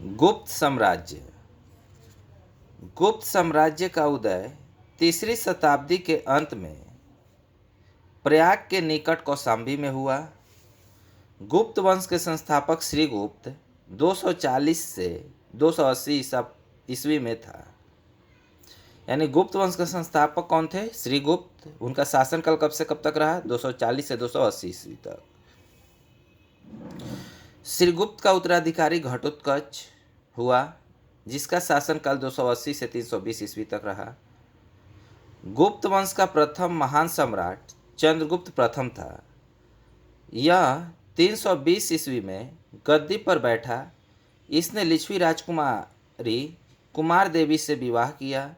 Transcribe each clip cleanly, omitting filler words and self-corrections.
गुप्त साम्राज्य। गुप्त साम्राज्य का उदय 3री शताब्दी के अंत में प्रयाग के निकट कौशाम्बी में हुआ। गुप्त वंश के संस्थापक श्रीगुप्त 240 से 280 ईस्वी में था। यानी गुप्त वंश के संस्थापक कौन थे? श्रीगुप्त। उनका शासनकाल कब से कब तक रहा? 240 से 280 ईस्वी तक। श्रीगुप्त का उत्तराधिकारी घटोत्कच हुआ, जिसका शासनकाल 280 से 320 ईस्वी तक रहा। गुप्त वंश का प्रथम महान सम्राट चंद्रगुप्त प्रथम था। यह 320 ईस्वी में गद्दी पर बैठा। इसने लिच्छवी राजकुमारी कुमार देवी से विवाह किया।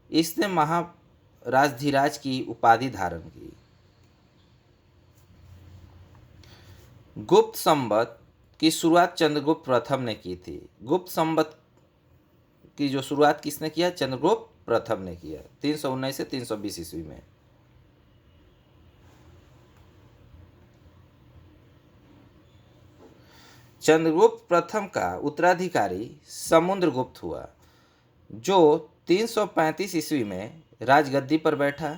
इसने महाराजधिराज की उपाधि धारण की। गुप्त संवत की शुरुआत चंद्रगुप्त प्रथम ने की थी। गुप्त संवत की जो शुरुआत किसने किया? चंद्रगुप्त प्रथम ने किया 319 से 320 ईस्वी में। चंद्रगुप्त प्रथम का उत्तराधिकारी समुद्रगुप्त हुआ, जो 335 ईस्वी में राजगद्दी पर बैठा।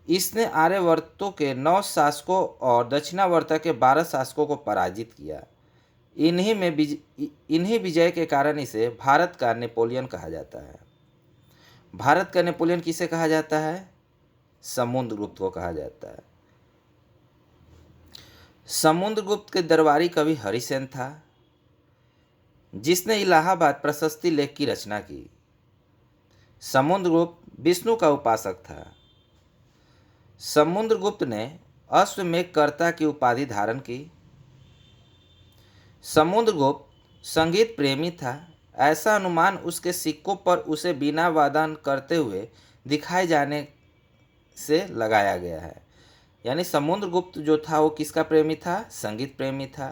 इसने आर्यवर्तों के 9 शासकों और दक्षिणावर्त के 12 शासकों को पराजित किया। इन्हीं विजय के कारण इसे भारत का नेपोलियन कहा जाता है। भारत का नेपोलियन किसे कहा जाता है? समुद्रगुप्त को कहा जाता है। समुद्रगुप्त के दरबारी कवि हरिसेन था, जिसने इलाहाबाद प्रशस्ति लेख की रचना की। समुद्रगुप्त विष्णु का उपासक था। समुद्रगुप्त ने अश्वमेधकर्ता की उपाधि धारण की। समुद्रगुप्त संगीत प्रेमी था। ऐसा अनुमान उसके सिक्कों पर उसे बीना वादन करते हुए दिखाए जाने से लगाया गया है। यानी समुद्रगुप्त जो था वो किसका प्रेमी था? संगीत प्रेमी था,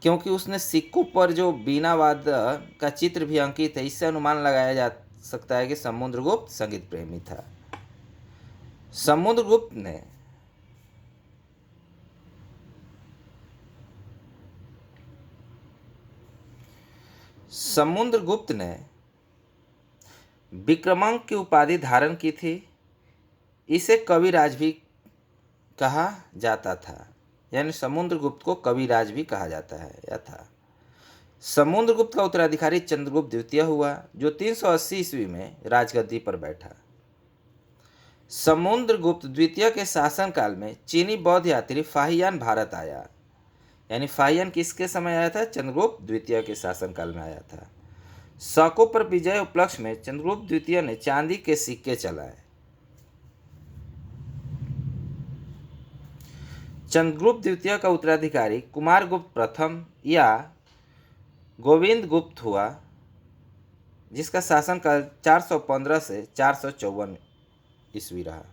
क्योंकि उसने सिक्कों पर जो बीना वादन का चित्र भी अंकित है। इससे अनुमान लगाया जा सकता है कि समुद्रगुप्त संगीत प्रेमी था। समुद्रगुप्त ने विक्रमांक की उपाधि धारण की थी। इसे कविराज भी कहा जाता था। यानी समुद्रगुप्त को कविराज भी कहा जाता है या था। समुद्रगुप्त का उत्तराधिकारी चंद्रगुप्त द्वितीय हुआ, जो 380 ईस्वी में राजगद्दी पर बैठा। समुद्रगुप्त द्वितीय के शासनकाल में चीनी बौद्ध यात्री फाहियान भारत आया। यानी फाहियान किसके समय आया था? चंद्रगुप्त द्वितीय के शासनकाल में आया था। शकों पर विजय उपलक्ष्य में चंद्रगुप्त द्वितीय ने चांदी के सिक्के चलाए। चंद्रगुप्त द्वितीय का उत्तराधिकारी कुमारगुप्त प्रथम या गोविंद गुप्त हुआ, जिसका शासनकाल 415 से 454 ईस्वी रहा।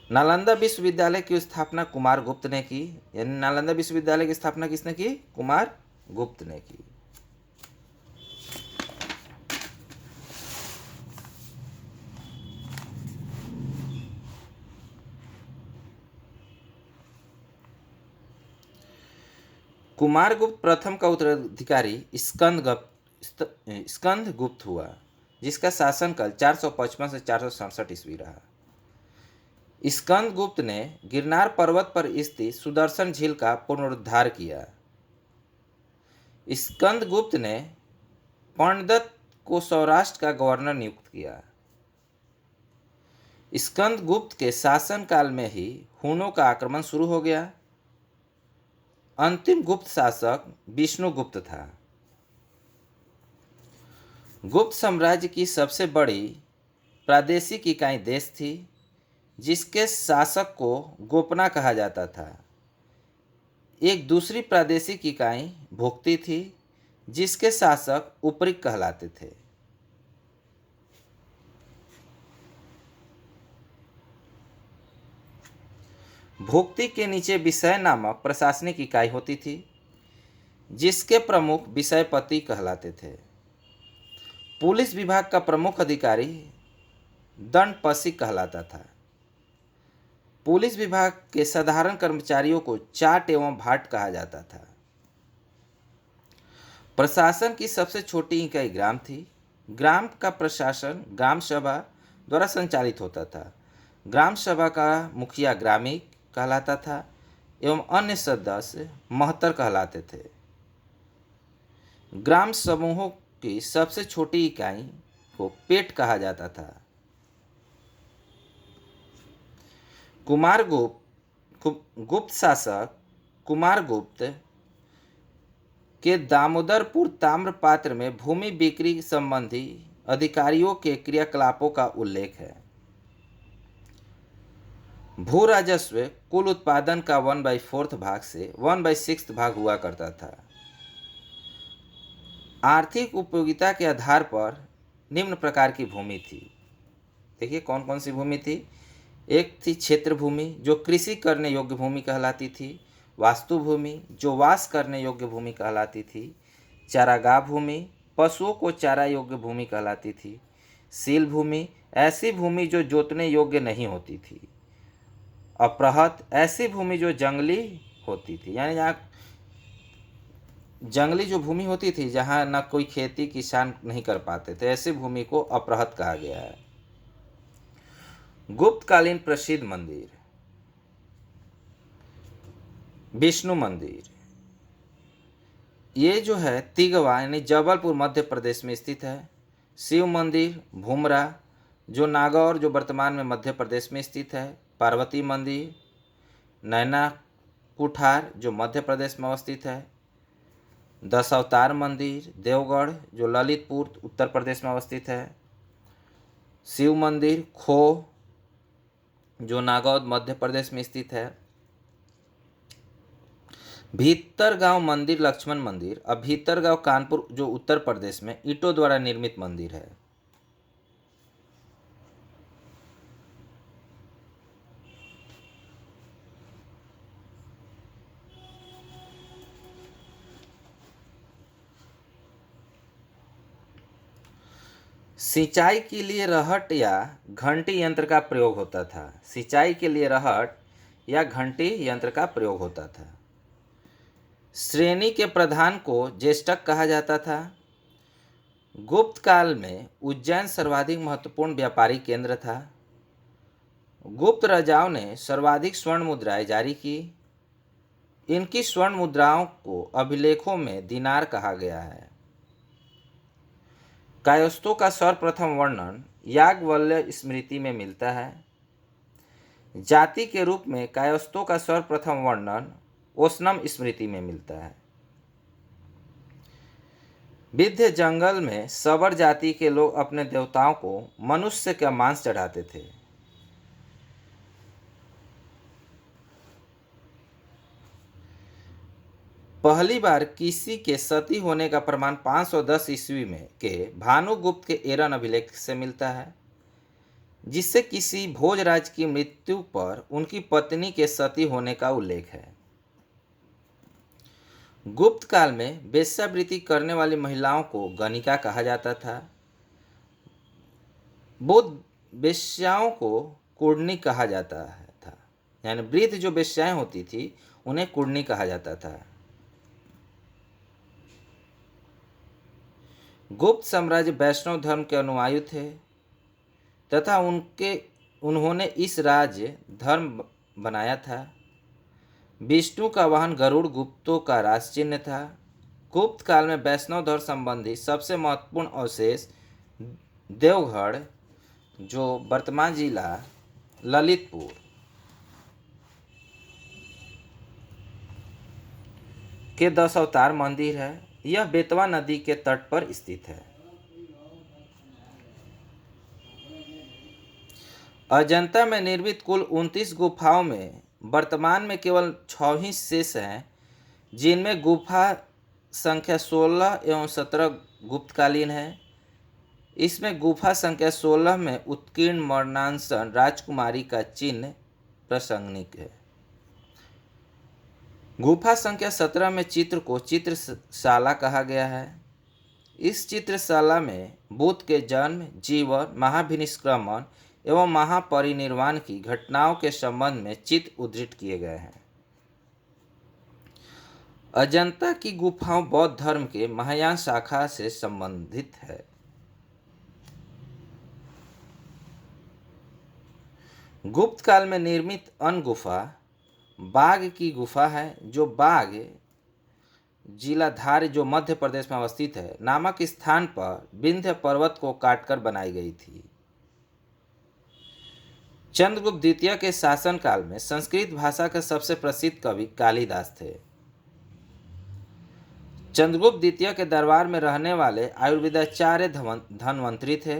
नालंदा विश्वविद्यालय की स्थापना कुमारगुप्त ने की। यानी नालंदा विश्वविद्यालय की स्थापना किसने की? कुमारगुप्त ने की। कुमारगुप्त प्रथम का उत्तराधिकारी स्कंदगुप्त हुआ, जिसका शासनकाल 455 से 467 ईस्वी रहा। स्कंदगुप्त ने गिरनार पर्वत पर स्थित सुदर्शन झील का पुनरुद्धार किया। स्कंदगुप्त ने पांडदत्त को सौराष्ट्र का गवर्नर नियुक्त किया। स्कंदगुप्त के शासनकाल में ही हुनों का आक्रमण शुरू हो गया। अंतिम गुप्त शासक विष्णुगुप्त था। गुप्त साम्राज्य की सबसे बड़ी प्रादेशिक इकाई देश थी, जिसके शासक को गोपना कहा जाता था। एक दूसरी प्रादेशिक इकाई भुक्ति थी, जिसके शासक उपरिक कहलाते थे। भुक्ति के नीचे विषय नामक प्रशासनिक इकाई होती थी, जिसके प्रमुख विषयपति कहलाते थे। पुलिस विभाग का प्रमुख अधिकारी दंडपसिक कहलाता था। पुलिस विभाग के साधारण कर्मचारियों को चाट एवं भाट कहा जाता था। प्रशासन की सबसे छोटी इकाई ग्राम थी। ग्राम का प्रशासन ग्राम सभा द्वारा संचालित होता था। ग्राम सभा का मुखिया ग्रामीण कहलाता था एवं अन्य सदस्य महत्तर कहलाते थे। ग्राम समूहों की सबसे छोटी इकाई को पेट कहा जाता था। गुप्त शासक कुमारगुप्त के दामोदरपुर ताम्रपात्र में भूमि बिक्री संबंधी अधिकारियों के क्रियाकलापों का उल्लेख है। भू राजस्व कुल उत्पादन का 1/4 भाग से 1/6 भाग हुआ करता था। आर्थिक उपयोगिता के आधार पर निम्न प्रकार की भूमि थी। देखिए कौन कौन सी भूमि थी। एक थी क्षेत्र भूमि जो कृषि करने योग्य भूमि कहलाती थी। वास्तु भूमि जो वास करने योग्य भूमि कहलाती थी। चारागाह भूमि पशुओं को चारा योग्य भूमि कहलाती थी। सील भूमि ऐसी भूमि जो जोतने योग्य नहीं होती थी। अपृहत ऐसी भूमि जो जंगली होती थी, यानी यहाँ जंगली जो भूमि होती थी जहाँ न कोई खेती किसान नहीं कर पाते थे, ऐसी भूमि को अपृहत कहा गया है। गुप्तकालीन प्रसिद्ध मंदिर विष्णु मंदिर, ये जो है तिगवा यानी जबलपुर मध्य प्रदेश में स्थित है। शिव मंदिर भूमरा जो नागौर जो वर्तमान में मध्य प्रदेश में स्थित है। पार्वती मंदिर नैना कुठार जो मध्य प्रदेश में अवस्थित है। दस अवतार मंदिर देवगढ़ जो ललितपुर उत्तर प्रदेश में अवस्थित है। शिव मंदिर खो जो नागौर मध्य प्रदेश में स्थित है। भीतरगांव मंदिर लक्ष्मण मंदिर अब भीतरगांव कानपुर जो उत्तर प्रदेश में ईंटों द्वारा निर्मित मंदिर है। सिंचाई के लिए रहट या घंटी यंत्र का प्रयोग होता था। सिंचाई के लिए रहट या घंटी यंत्र का प्रयोग होता था। श्रेणी के प्रधान को ज्येष्ठक कहा जाता था। गुप्त काल में उज्जैन सर्वाधिक महत्वपूर्ण व्यापारिक केंद्र था। गुप्त राजाओं ने सर्वाधिक स्वर्ण मुद्राएं जारी की। इनकी स्वर्ण मुद्राओं को अभिलेखों में दिनार कहा गया है। कायस्थों का सर्वप्रथम वर्णन याज्ञवल्क्य स्मृति में मिलता है। जाति के रूप में कायस्थों का सर्वप्रथम वर्णन ओसनम स्मृति में मिलता है। विंध्य जंगल में सबर जाति के लोग अपने देवताओं को मनुष्य का मांस चढ़ाते थे। पहली बार किसी के सती होने का प्रमाण 510 ईस्वी में के भानुगुप्त के एरन अभिलेख से मिलता है, जिससे किसी भोजराज की मृत्यु पर उनकी पत्नी के सती होने का उल्लेख है। गुप्त काल में वेश्यावृत्ति करने वाली महिलाओं को गणिका कहा जाता था। बौद्ध वेश्याओं को कुर्णी कहा जाता था, यानी वृद्ध जो वेश्याएं होती थी उन्हें कुर्णी कहा जाता था। गुप्त साम्राज्य वैष्णव धर्म के अनुयायी थे तथा उन्होंने इस राज्य धर्म बनाया था। विष्णु का वाहन गरुड़ गुप्तों का राज चिन्ह था। गुप्त काल में वैष्णव धर्म संबंधी सबसे महत्वपूर्ण अवशेष देवगढ़ जो वर्तमान जिला ललितपुर के 10 अवतार मंदिर है। यह बेतवा नदी के तट पर स्थित है। अजंता में निर्मित कुल 29 गुफाओं में वर्तमान में केवल 6 ही शेष हैं, जिनमें गुफा संख्या 16 एवं 17 गुप्तकालीन है। इसमें गुफा संख्या 16 में उत्कीर्ण मरणांसन राजकुमारी का चिन्ह प्रासंगिक है। गुफा संख्या 17 में चित्र को चित्रशाला कहा गया है। इस चित्रशाला में बुद्ध के जन्म, जीवन, महाभिनिष्क्रमण एवं महापरिनिर्वाण की घटनाओं के संबंध में चित्र उद्धृत किए गए हैं। अजंता की गुफाओं बौद्ध धर्म के महायान शाखा से संबंधित है। गुप्त काल में निर्मित अन्य गुफा बाघ की गुफा है, जो बाघ जिला धार, जो मध्य प्रदेश में अवस्थित है, नामक स्थान पर विंध्य पर्वत को काटकर बनाई गई थी। चंद्रगुप्त द्वितीय के शासनकाल में संस्कृत भाषा के सबसे प्रसिद्ध कवि कालिदास थे। चंद्रगुप्त द्वितीय के दरबार में रहने वाले आयुर्वेदाचार्य धन्वंतरी थे।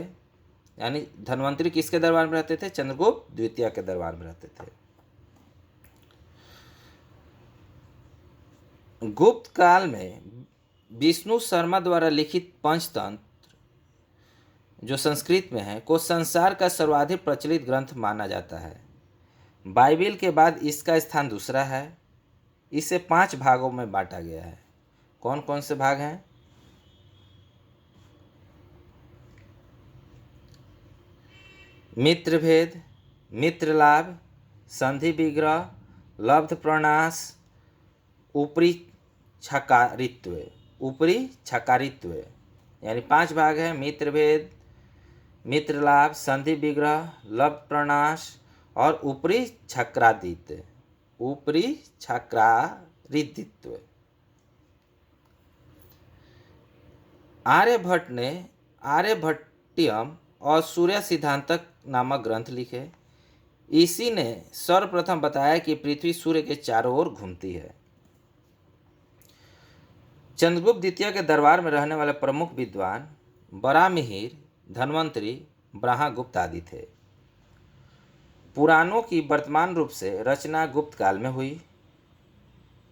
यानी धन्वंतरी किसके दरबार में रहते थे? चंद्रगुप्त द्वितीय के दरबार में रहते थे। गुप्त काल में विष्णु शर्मा द्वारा लिखित पंचतंत्र, जो संस्कृत में है, को संसार का सर्वाधिक प्रचलित ग्रंथ माना जाता है। बाइबिल के बाद इसका स्थान दूसरा है। इसे 5 भागों में बांटा गया है। कौन कौन से भाग हैं? मित्रभेद, मित्रलाभ, संधि विग्रह, लब्ध प्रणाश, ऊपरी छकारित्व। ऊपरी छकारित्व यानी 5 भाग हैं। मित्रभेद, मित्रलाभ, संधि विग्रह, लब्ध प्रणाश और ऊपरी छक्रादित्य। ऊपरी छक्रादित्व। आर्यभट्ट ने आर्यभट्टियम और सूर्य सिद्धांतक नामक ग्रंथ लिखे। इसी ने सर्वप्रथम बताया कि पृथ्वी सूर्य के चारों ओर घूमती है। चंद्रगुप्त द्वितीय के दरबार में रहने वाले प्रमुख विद्वान बरामिहिर, धन्वंतरी, ब्रह्मगुप्त आदि थे। पुराणों की वर्तमान रूप से रचना गुप्त काल में हुई।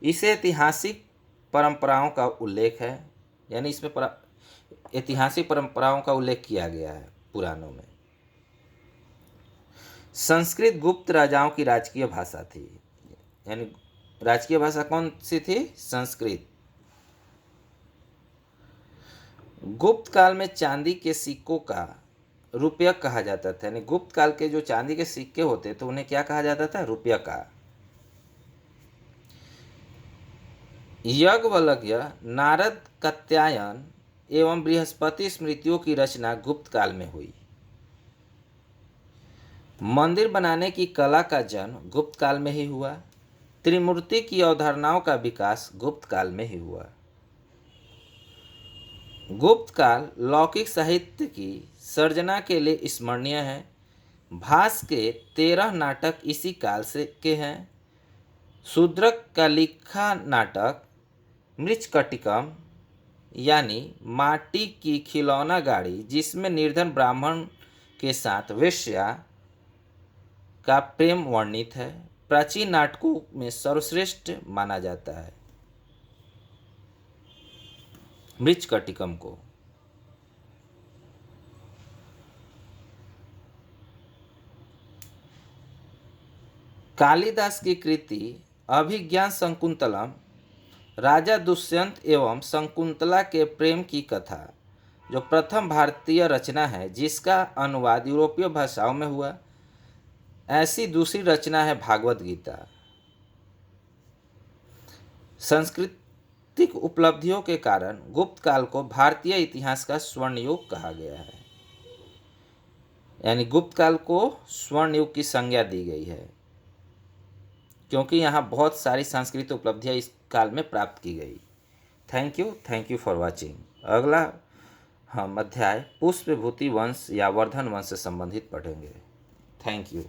इसे ऐतिहासिक परंपराओं का उल्लेख है, यानी इसमें ऐतिहासिक परंपराओं का उल्लेख किया गया है पुराणों में। संस्कृत गुप्त राजाओं की राजकीय भाषा थी। यानी राजकीय भाषा कौन सी थी? संस्कृत। गुप्त काल में चांदी के सिक्कों का रुपया कहा जाता था। यानी गुप्त काल के जो चांदी के सिक्के होते तो उन्हें क्या कहा जाता था? रुपया का। याज्ञवल्क्य, नारद, कात्यायन एवं बृहस्पति स्मृतियों की रचना गुप्त काल में हुई। मंदिर बनाने की कला का जन्म गुप्त काल में ही हुआ। त्रिमूर्ति की अवधारणाओं का विकास गुप्त काल में ही हुआ। गुप्त काल लौकिक साहित्य की सर्जना के लिए स्मरणीय है। भास के 13 नाटक इसी काल से के हैं। शूद्रक का लिखा नाटक मृच्छकटिकम, यानी माटी की खिलौना गाड़ी जिसमें निर्धन ब्राह्मण के साथ वेश्या का प्रेम वर्णित है, प्राचीन नाटकों में सर्वश्रेष्ठ माना जाता है। मृच्छकटिकम को कालिदास की कृति अभिज्ञान शकुंतलम राजा दुष्यंत एवं शकुंतला के प्रेम की कथा, जो प्रथम भारतीय रचना है जिसका अनुवाद यूरोपीय भाषाओं में हुआ। ऐसी दूसरी रचना है भागवत गीता। सांस्कृतिक उपलब्धियों के कारण गुप्त काल को भारतीय इतिहास का स्वर्ण युग कहा गया है। यानी गुप्त काल को स्वर्ण युग की संज्ञा दी गई है, क्योंकि यहाँ बहुत सारी सांस्कृतिक उपलब्धियाँ इस काल में प्राप्त की गई। Thank you for watching. अगला हम अध्याय पुष्पभूति वंश या वर्धन वंश से संबंधित पढ़ेंगे। Thank you.